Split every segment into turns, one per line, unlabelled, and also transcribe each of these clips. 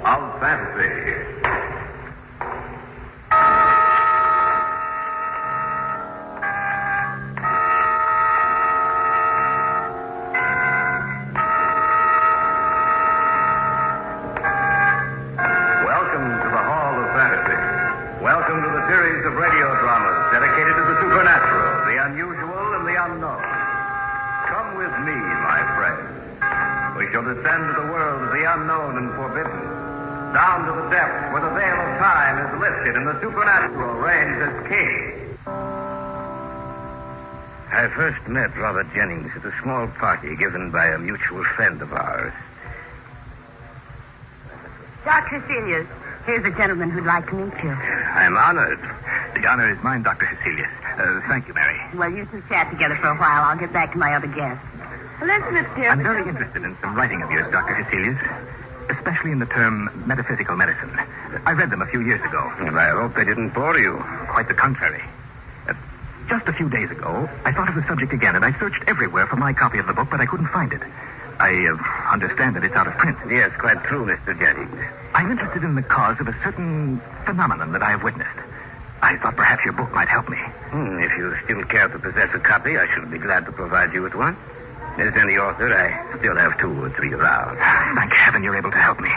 of Fantasy. Welcome to the Hall of Fantasy. Welcome to the series of radio dramas dedicated to the supernatural, the unusual, and the unknown. Come with me, my friends. We shall descend to the world of the unknown and forbidden, down to the depths where the veil of time is lifted and the supernatural reigns as king.
I first met Robert Jennings at a small party given by a mutual friend of ours.
Dr. Cecilius, here's a gentleman who'd like to meet you.
I'm honored. The honor is mine, Dr. Cecilius. Thank you, Mary.
Well, you two chat together for a while. I'll get back to my other guests. Elizabeth, dear.
I'm very interested in some writing of yours, Dr. Cecilius, especially in the term metaphysical medicine. I read them a few years ago.
And I hope they didn't bore you.
Quite the contrary. Just a few days ago, I thought of the subject again, and I searched everywhere for my copy of the book, but I couldn't find it. I understand that it's out of print.
Yes, quite true, Mr. Jennings.
I'm interested in the cause of a certain phenomenon that I have witnessed. I thought perhaps your book might help me.
If you still care to possess a copy, I should be glad to provide you with one. As any author, I still have 2 or 3 around.
Thank heaven you're able to help me.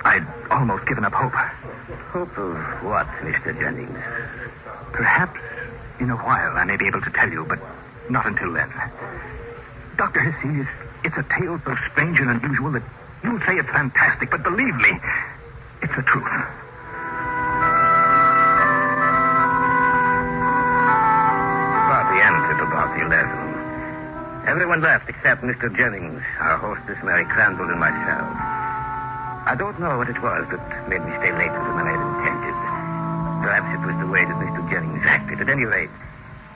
I'd almost given up hope.
Hope of what, Mr. Jennings?
Perhaps in a while I may be able to tell you, but not until then. Dr. Cecilius, it's a tale so strange and unusual that you'll say it's fantastic, but believe me, it's the truth.
Party ended about 11. Everyone left except Mr. Jennings, our hostess Mary Crandall, and myself. I don't know what it was that made me stay later than I had intended. Perhaps it was the way that Mr. Jennings acted. At any rate,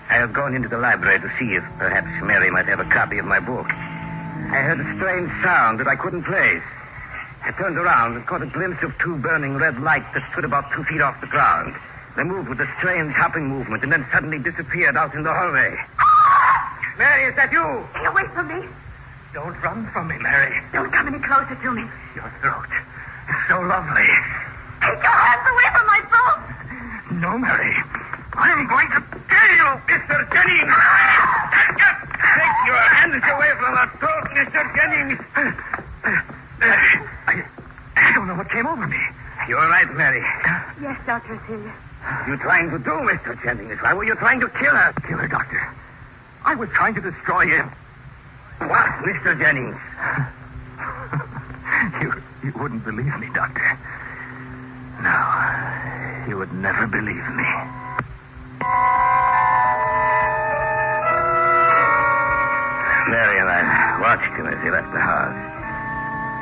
I had gone into the library to see if perhaps Mary might have a copy of my book. I heard a strange sound that I couldn't place. I turned around and caught a glimpse of 2 burning red lights that stood about 2 feet off the ground. They moved with a strange hopping movement and then suddenly disappeared out in the hallway. Mary, is that you?
Stay away from me.
Don't run from me, Mary.
Don't come any closer to me.
Your throat is so lovely.
Take your hands away from my throat.
No, Mary. I'm going to kill you, Mr. Jennings.
Take your hands away from her throat, Mr. Jennings.
I don't know what came over me.
You're right, Mary.
Yes, Dr. Cecilius.
What are you trying to do, Mr. Jennings? Why were you trying to kill her?
Kill her, Doctor. I was trying to destroy you.
What, Mr. Jennings?
You wouldn't believe me, Doctor. No, you would never believe me.
Mary and I watched him as he left the house.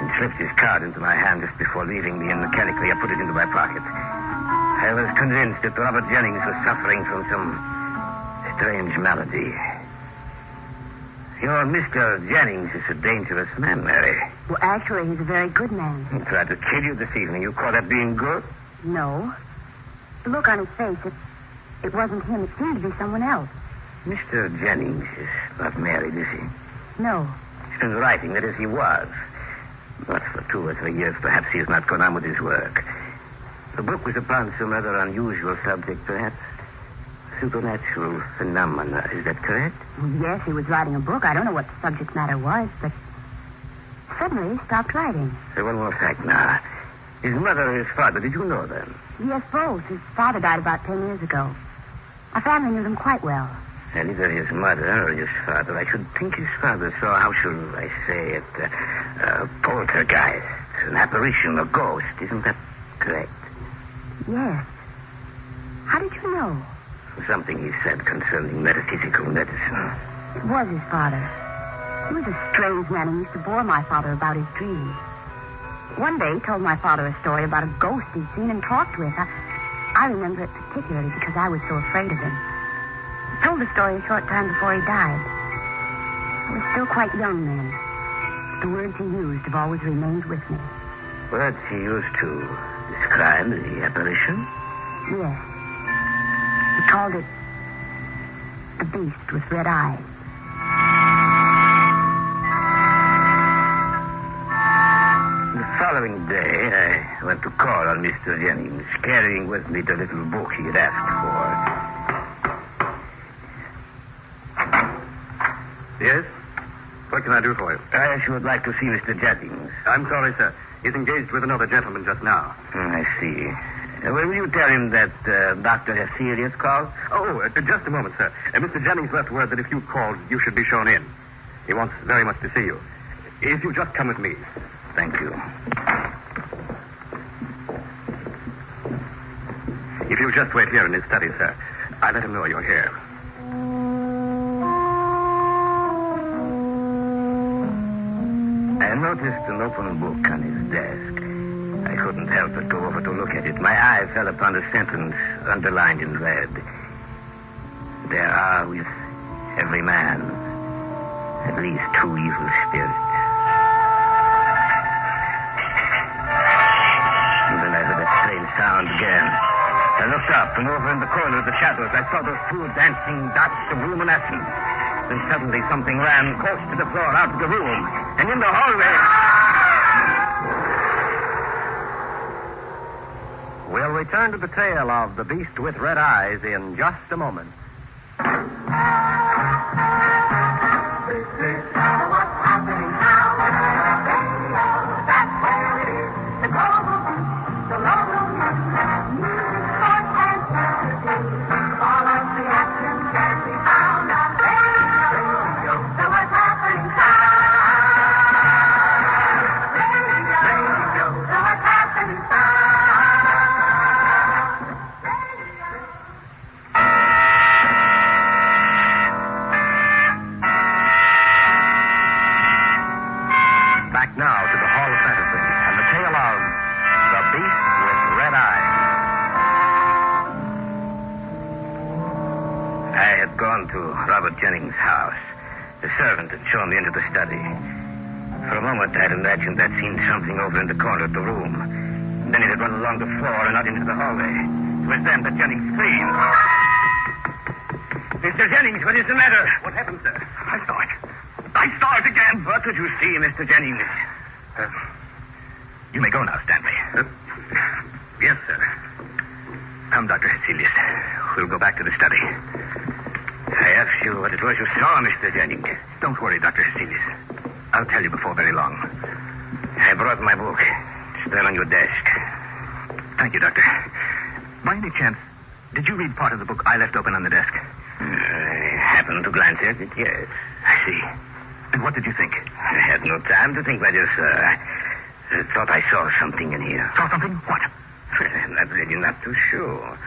He slipped his card into my hand just before leaving me, and mechanically I put it into my pocket. I was convinced that Robert Jennings was suffering from some strange malady. Your Mr. Jennings is a dangerous man, Mary.
Well, actually, he's a very good man.
He tried to kill you this evening. You call that being good?
No. The look on his face, it wasn't him. It seemed to be someone else.
Mr. Jennings is not married, is he?
No.
He's been writing, that is, he was. But for 2 or 3 years, perhaps he has not gone on with his work. The book was upon some rather unusual subject, perhaps. Supernatural phenomena. Is that correct?
Yes, he was writing a book. I don't know what the subject matter was, but suddenly he stopped writing.
Say one more fact now. His mother and his father, did you know them?
Yes, both. His father died about 10 years ago. Our family knew them quite well.
And either his mother or his father. I should think his father saw, how shall I say it, a poltergeist, an apparition, a ghost. Isn't that correct?
Yes. How did you know?
Something he said concerning metaphysical medicine.
It was his father. He was a strange man and used to bore my father about his dreams. One day he told my father a story about a ghost he'd seen and talked with. I remember it particularly because I was so afraid of him. He told the story a short time before he died. I was still quite young then. But the words he used have always remained with me.
Words he used to describe the apparition?
Yes. He called it the beast with red eyes.
The following day, I went to call on Mr. Jennings, carrying with me the little book he had asked for.
Yes? What can I do for you?
I should like to see Mr. Jennings.
I'm sorry, sir. He's engaged with another gentleman just now.
I see. Will you tell him that Dr. Hesselius has called?
Oh, just a moment, sir. Mr. Jennings left word that if you called, you should be shown in. He wants very much to see you. If you just come with me.
Thank you.
If you just wait here in his study, sir, I'll let him know you're here.
I noticed an open book on his desk. I couldn't help but go over to look at it. My eye fell upon a sentence underlined in red. There are with every man at least two evil spirits. And then I heard that strange sound again. I looked up, and over in the corner of the shadows, I saw those two dancing dots of luminescence. Then suddenly something ran close to the floor out of the room. And in the hallway...
We'll return to the tale of The Beast with Red Eyes in just a moment.
Jennings' house. The servant had shown me into the study. For a moment, I'd imagined I'd seen something over in the corner of the room. Then it had run along the floor and out into the hallway. It was then that Jennings screamed. Mr. Jennings, what is the matter?
What happened, sir? I saw it. I saw it again.
What did you see, Mr. Jennings?
You may go now, Stanley.
Yes, sir.
Come, Dr. Hesselius. We'll go back to the study.
I asked you what it was you saw, Mr. Jennings.
Don't worry, Dr. Hesselius. I'll tell you before very long.
I brought my book. It's there on your desk.
Thank you, Doctor. By any chance, did you read part of the book I left open on the desk?
I happened to glance at it, yes.
I see. And what did you think?
I had no time to think, my dear sir. I thought I saw something in here.
Saw something? What?
I'm really not too sure.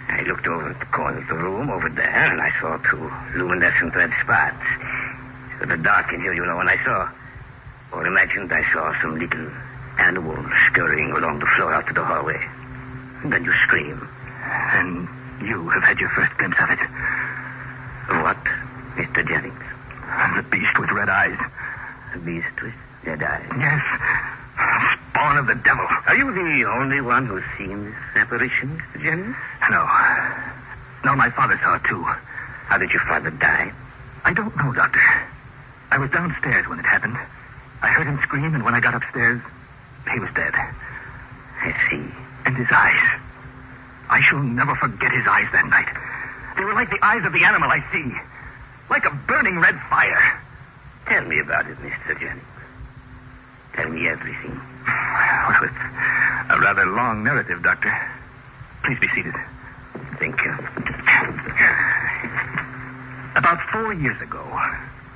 I looked over at the corner of the room, over there, and I saw two luminescent red spots. It was dark in here, you know, and I saw, or imagined I saw some little animal scurrying along the floor out to the hallway. And then you scream.
And you have had your first glimpse of it.
What, Mr. Jennings?
The beast with red eyes.
The beast with red eyes?
Yes. Spawn of the devil.
Are you the only one who's seen this apparition, Mr. Jennings?
No. No, my father saw it, too.
How did your father die?
I don't know, Doctor. I was downstairs when it happened. I heard him scream, and when I got upstairs, he was dead.
I see.
And his eyes. I shall never forget his eyes that night. They were like the eyes of the animal I see. Like a burning red fire.
Tell me about it, Mr. Jennings. Tell me everything.
Well, it's a rather long narrative, Doctor. Please be seated.
Thank you.
About 4 years ago,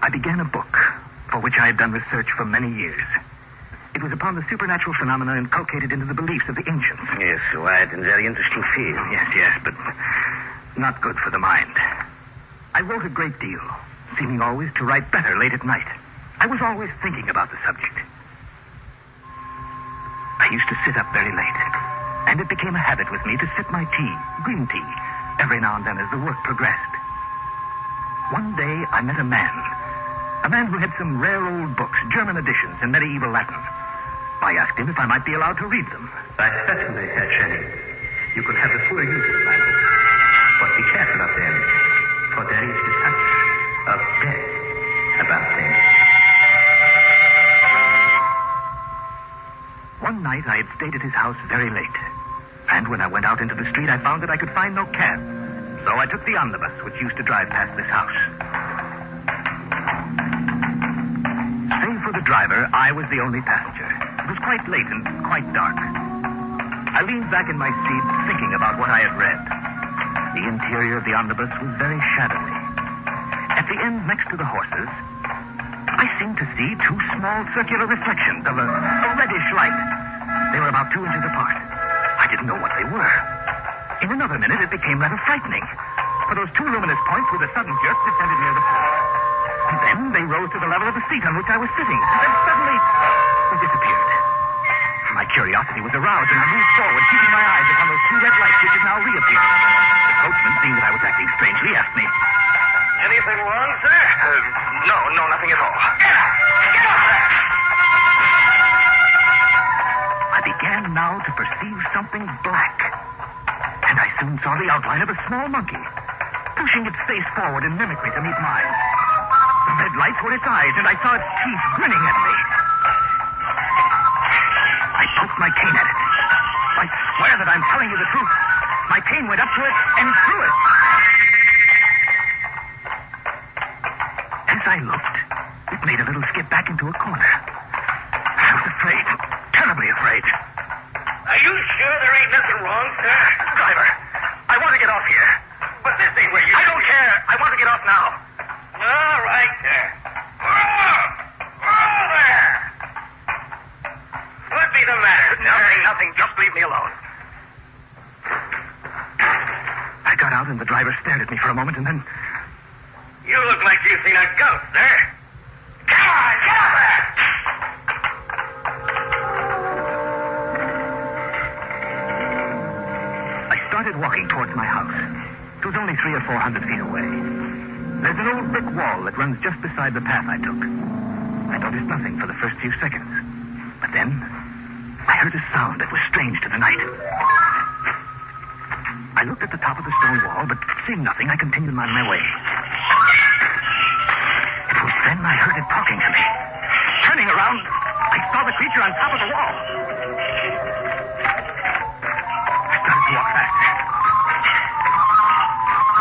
I began a book for which I had done research for many years. It was upon the supernatural phenomena inculcated into the beliefs of the ancients.
Yes, wide and very interesting field.
Yes, but not good for the mind. I wrote a great deal, seeming always to write better late at night. I was always thinking about the subject. I used to sit up very late, and it became a habit with me to sip my tea, green tea, every now and then as the work progressed. One day, I met a man who had some rare old books, German editions in medieval Latin. I asked him if I might be allowed to read them.
Certainly, Herr Jennings. You could have the full use of my book. But be careful of them, for there is the touch of death about them.
One night, I had stayed at his house very late. And when I went out into the street, I found that I could find no cab. So I took the omnibus, which used to drive past this house. Save for the driver, I was the only passenger. It was quite late and quite dark. I leaned back in my seat, thinking about what I had read. The interior of the omnibus was very shadowy. At the end, next to the horses, I seemed to see two small circular reflections of a reddish light. They were about 2 inches apart. I didn't know what they were. In another minute, it became rather frightening, for those two luminous points with a sudden jerk descended near the floor. And then they rose to the level of the seat on which I was sitting, and then suddenly they disappeared. My curiosity was aroused, and I moved forward, keeping my eyes upon those two red lights which had now reappeared. The coachman, seeing that I was acting strangely, asked me,
Anything wrong, sir? No, nothing at all. Get out! Get out there!
I began now to perceive something black. And I soon saw the outline of a small monkey, pushing its face forward in mimicry to meet mine. The red lights were its eyes, and I saw its teeth grinning at me. I poked my cane at it. I swear that I'm telling you the truth. My cane went up to it and through it. As I looked, it made a little skip back into a corner. I was afraid, terribly afraid.
Are you sure there ain't nothing wrong, sir?
Driver, I want to get off here.
But this ain't where you...
I don't care. I want to get off now.
All right, sir. Oh, there! What be the matter, sir?
Nothing. Just leave me alone. I got out, and the driver stared at me for a moment, and then...
You look like you've seen a ghost, sir. Come on, get up there!
I started walking towards my house. It was only 300 or 400 feet away. There's an old brick wall that runs just beside the path I took. I noticed nothing for the first few seconds. But then, I heard a sound that was strange to the night. I looked at the top of the stone wall, but seeing nothing, I continued on my way. It was then I heard it talking to me. Turning around, I saw the creature on top of the wall. I started to walk faster.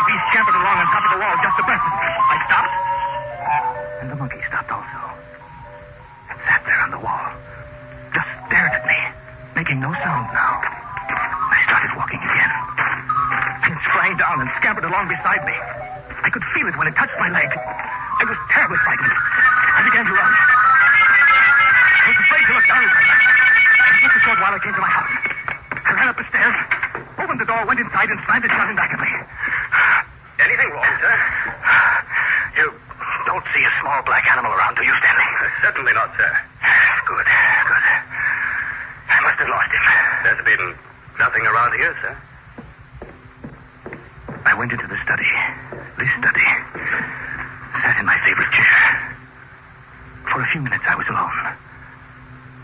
The beast scampered along on top of the wall just abreast of me. I stopped, and the monkey stopped also. It sat there on the wall, just stared at me, making no sound now. I started walking again. It sprang down and scampered along beside me. I could feel it when it touched my leg. I was terribly frightened. I began to run. I was afraid to look down as I ran. Just a short while I came to my house. I ran up the stairs, opened the door, went inside, and slammed it shut in back of me.
Anything wrong, sir?
You don't see a small black animal around, do you, Stanley?
Certainly not, sir.
Good. I must have lost him.
There's been nothing around here, sir.
I went into the study. This study. Sat in my favorite chair. For a few minutes I was alone.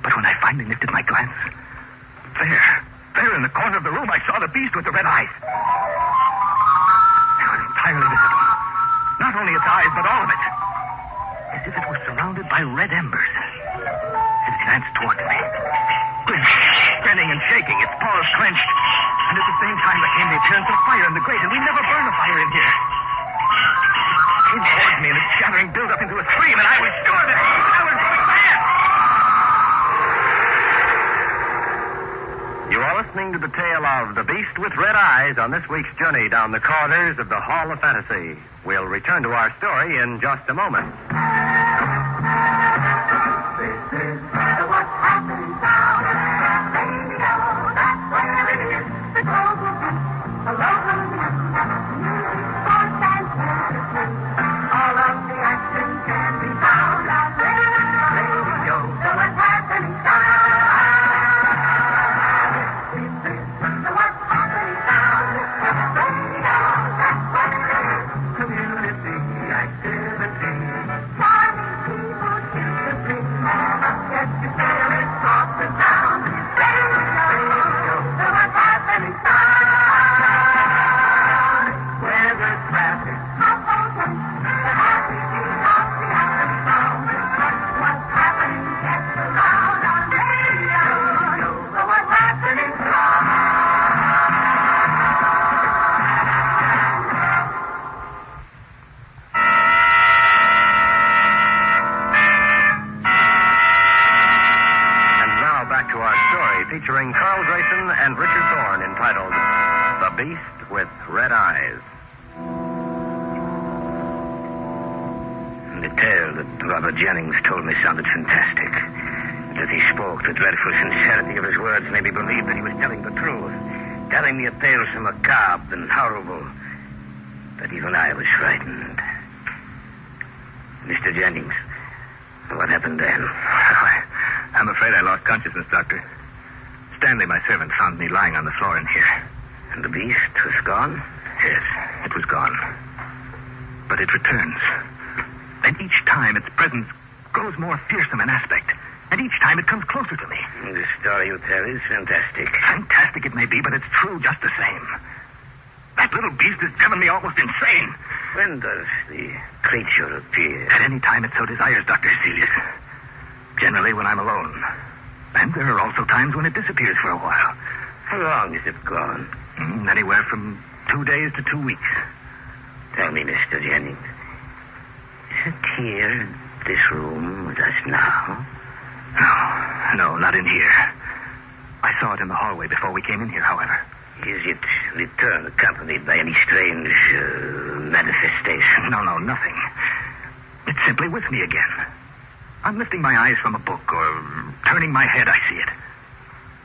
But when I finally lifted my glance, there in the corner of the room, I saw the beast with the red eyes. It was entirely visible. Not only its eyes, but all of it. As if it was surrounded by red embers. It advanced towards me. Grinning and shaking, its paws clenched. And at the same time there came the appearance of fire in the grate, and we never burn a fire in here. It came towards me, and its shattering built up into a scream, and I was sure that I was going mad.
You are listening to the tale of The Beast with Red Eyes on this week's journey down the corridors of the Hall of Fantasy. We'll return to our story in just a moment.
This is what's happening down at radio. That's where it is. The global beat, the local news, sports and fantasy. All of the action can be found on radio. So what's happening down? This is what's happening down at radio. That's where it is. Community activity.
featuring Carl Greyson and Richard Thorne, entitled The Beast with Red Eyes.
The tale that Robert Jennings told me sounded fantastic. That he spoke the dreadful sincerity of his words made me believe that he was telling the truth, telling me a tale so macabre and horrible that even I was frightened. Mr. Jennings, what happened then?
I'm afraid I lost consciousness, Doctor. Stanley, my servant, found me lying on the floor in here.
And the beast was gone?
Yes, it was gone. But it returns. And each time its presence grows more fearsome in aspect. And each time it comes closer to me.
The story you tell is fantastic.
Fantastic it may be, but it's true just the same. That little beast has driven me almost insane.
When does the creature appear?
At any time it so desires, Dr. Hesselius. Generally when I'm alone. And there are also times when it disappears for a while.
How long is it gone?
Anywhere from 2 days to 2 weeks.
Tell me, Mr. Jennings, is it here in this room with us now?
No, not in here. I saw it in the hallway before we came in here, however.
Is it return accompanied by any strange manifestation?
No, nothing. It's simply with me again. I'm lifting my eyes from a book or turning my head, I see it.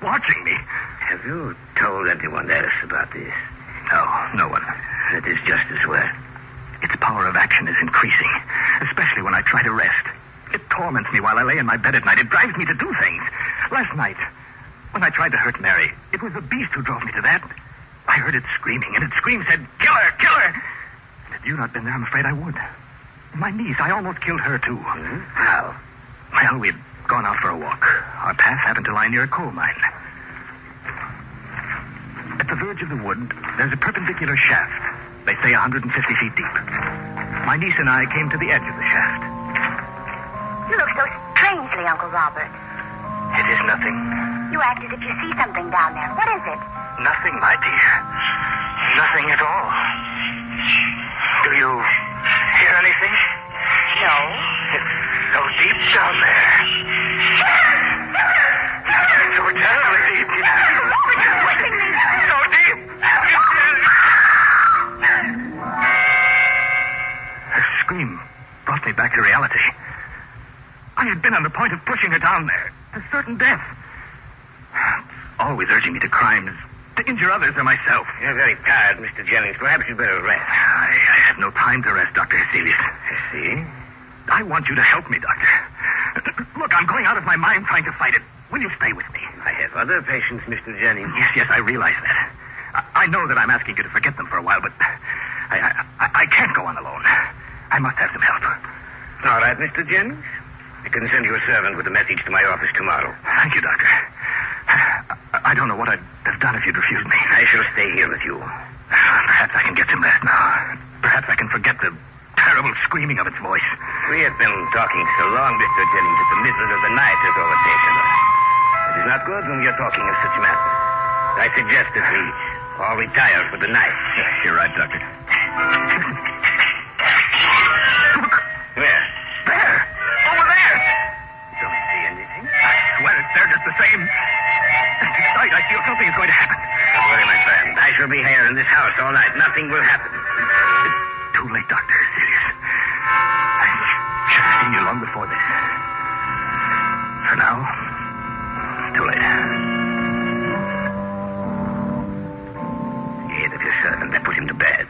Watching me.
Have you told anyone else about this?
No one.
That is just as well.
Its power of action is increasing, especially when I try to rest. It torments me while I lay in my bed at night. It drives me to do things. Last night, when I tried to hurt Mary, it was the beast who drove me to that. I heard it screaming, and its scream said, "Kill her! Kill her!" And had you not been there, I'm afraid I would. My niece, I almost killed her, too.
Mm-hmm. How?
Well, we'd gone out for a walk. Our path happened to lie near a coal mine. At the verge of the wood, there's a perpendicular shaft. They say 150 feet deep. My niece and I came to the edge of the shaft.
You look so strangely, Uncle Robert.
It is nothing.
You act as if you see something down there. What is it?
Nothing, my dear. Nothing at all. Do you hear anything?
No.
It's so deep down there. So terribly deep. So deep. Her scream brought me back to reality. I had been on the point of pushing her down there to certain death. Always urging me to crimes, to injure others or myself.
You're very tired, Mr. Jennings. Perhaps you'd better rest.
I have no time to rest, Dr. Hesselius.
I see.
I want you to help me, Doctor. Look, I'm going out of my mind trying to fight it. Will you stay with me?
I have other patients, Mr. Jennings.
Yes, I realize that. I know that I'm asking you to forget them for a while, but I can't go on alone. I must have some help.
All right, Mr. Jennings. I can send you a servant with a message to my office tomorrow.
Thank you, Doctor. I don't know what I'd have done if you'd refused me.
I shall stay here with you.
Perhaps I can get some rest now. Perhaps I can forget the terrible screaming of its voice.
We have been talking so long, Mr. Jennings, that the middle of the night has overtaken us. It is not good when we are talking of such matters. I suggest that we all retire for the night.
You're right, Doctor. Look.
Where?
There. Over there.
Don't see anything.
I swear it's there just the same. Tonight, I feel something is going to happen.
Don't worry, my friend. I shall be here in this house all night. Nothing will happen.
It's too late, Doctor. Serious. I should have seen you long before this. For now, too late.
He ate of your servant. I put him to bed.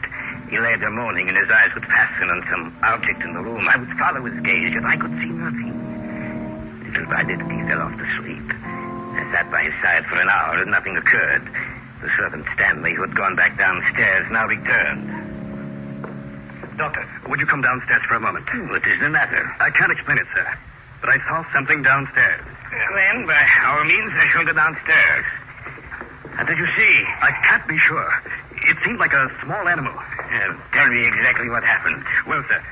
He lay there moaning, and his eyes would fasten on some object in the room. I would follow his gaze, yet I could see nothing. Little by little, he fell off to sleep. I sat by his side for an hour, and nothing occurred. The servant Stanley, who had gone back downstairs, now returned.
Doctor, would you come downstairs for a moment?
What is the matter?
I can't explain it, sir, but I saw something downstairs.
Then, by all means, I shall go downstairs. What did you see?
I can't be sure. It seemed like a small animal.
Tell me exactly what happened.
Well, sir,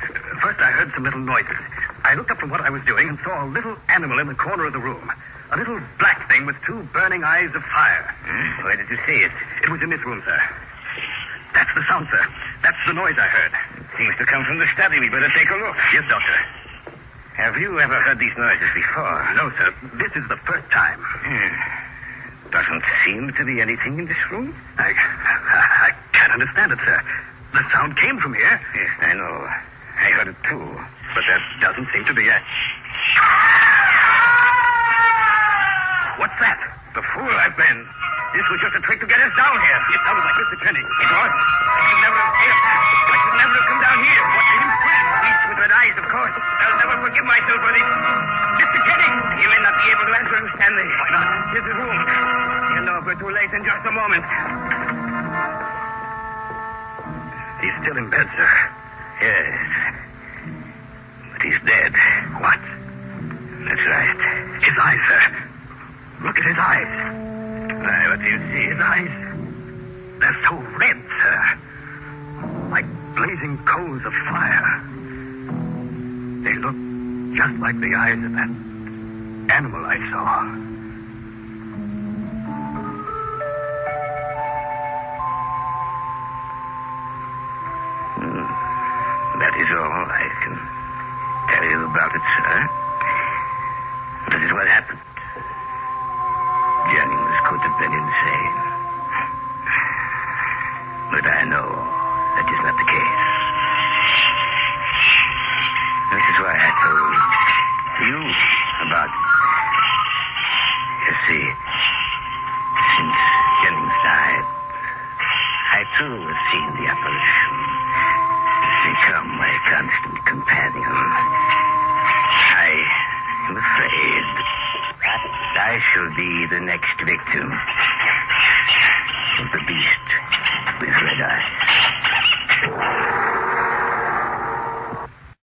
first I heard some little noises. I looked up from what I was doing and saw a little animal in the corner of the room. A little black thing with two burning eyes of fire.
Where did you see it?
It was in this room, sir. That's the sound, sir. That's the noise I heard.
It seems to come from the study. We better take a look.
Yes, Doctor.
Have you ever heard these noises before?
No, sir. This is the first time.
Doesn't seem to be anything in this room.
I can't understand it, sir. The sound came from here.
Yes, I know. I heard it too.
But there doesn't seem to be a... What's that?
The fool I've been. This was just a trick to get us down here.
It sounded like Mr. Jennings.
It was. I should never have escaped. I should never have come down here. What made him scream? Beast with red eyes, of course. I'll never forgive myself for this. Mr. Jennings! You may not be able to answer him, Stanley.
Why not?
Here's his room. You'll know if we're too late in just a moment.
He's still in bed, sir.
Yes. But he's dead.
What?
That's right.
His eyes, sir. Look at his eyes.
Why, what do you see?
His eyes. They're so red, sir. Like blazing coals of fire. They look just like the eyes of that animal I saw.
That is all I can tell you about it, sir. This is what happened. Jennings could have been insane. But I know that is not the case. This is why I told you about it. You see, since Jennings died, I too have seen the apparition become my constant companion. I am afraid that I shall be the next victim of the beast